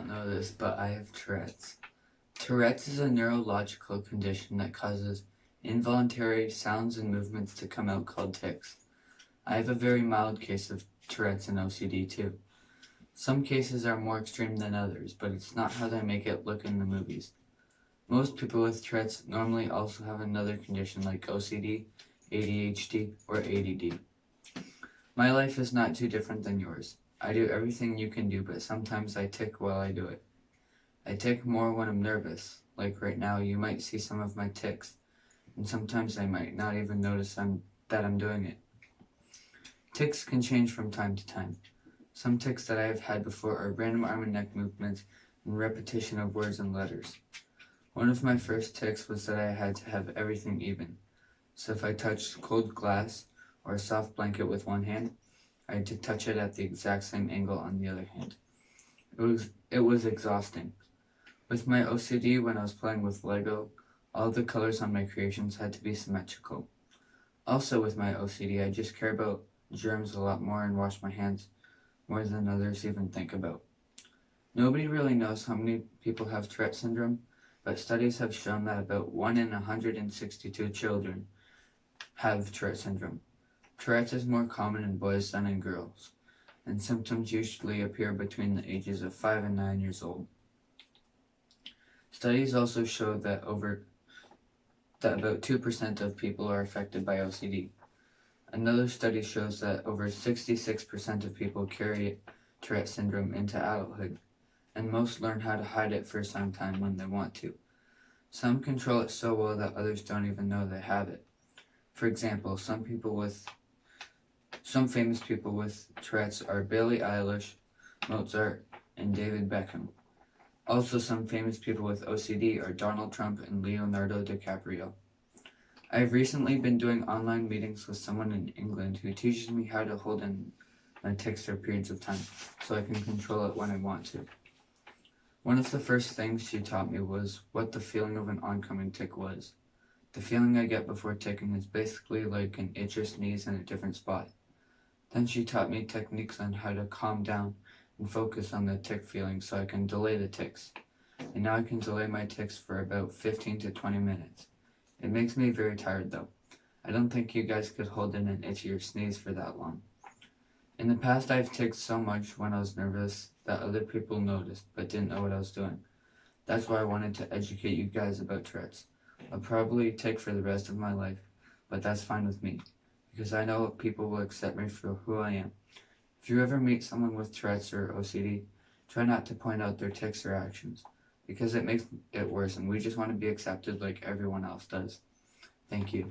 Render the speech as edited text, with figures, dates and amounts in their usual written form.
don't know this, but I have Tourette's. Tourette's is a neurological condition that causes involuntary sounds and movements to come out called tics. I have a very mild case of Tourette's and OCD too. Some cases are more extreme than others, but it's not how they make it look in the movies. Most people with Tourette's normally also have another condition like OCD, ADHD, or ADD. My life is not too different than yours. I do everything you can do, but sometimes I tic while I do it. I tic more when I'm nervous. Like right now, you might see some of my tics, and sometimes I might not even notice that I'm doing it. Tics can change from time to time. Some tics that I have had before are random arm and neck movements and repetition of words and letters. One of my first tics was that I had to have everything even. So if I touched cold glass or a soft blanket with one hand, I had to touch it at the exact same angle on the other hand. It was exhausting. With my OCD, when I was playing with Lego, all the colors on my creations had to be symmetrical. Also with my OCD, I just care about germs a lot more and wash my hands more than others even think about. Nobody really knows how many people have Tourette syndrome, but studies have shown that about 1 in 162 children have Tourette syndrome. Tourette's is more common in boys than in girls, and symptoms usually appear between the ages of 5 and 9 years old. Studies also show that about 2% of people are affected by OCD. Another study shows that over 66% of people carry Tourette syndrome into adulthood, and most learn how to hide it for some time when they want to. Some control it so well that others don't even know they have it. For example, some famous people with Tourette's are Billie Eilish, Mozart, and David Beckham. Also, some famous people with OCD are Donald Trump and Leonardo DiCaprio. I have recently been doing online meetings with someone in England who teaches me how to hold in my tics for periods of time, so I can control it when I want to. One of the first things she taught me was what the feeling of an oncoming tic was. The feeling I get before ticking is basically like an itch or sneeze in a different spot. Then she taught me techniques on how to calm down and focus on the tic feeling so I can delay the tics. And now I can delay my tics for about 15 to 20 minutes. It makes me very tired though. I don't think you guys could hold in an itchy or sneeze for that long. In the past, I've ticked so much when I was nervous that other people noticed but didn't know what I was doing. That's why I wanted to educate you guys about Tourette's. I'll probably tick for the rest of my life, but that's fine with me, because I know people will accept me for who I am. If you ever meet someone with Tourette's or OCD, try not to point out their tics or actions, because it makes it worse and we just want to be accepted like everyone else does. Thank you.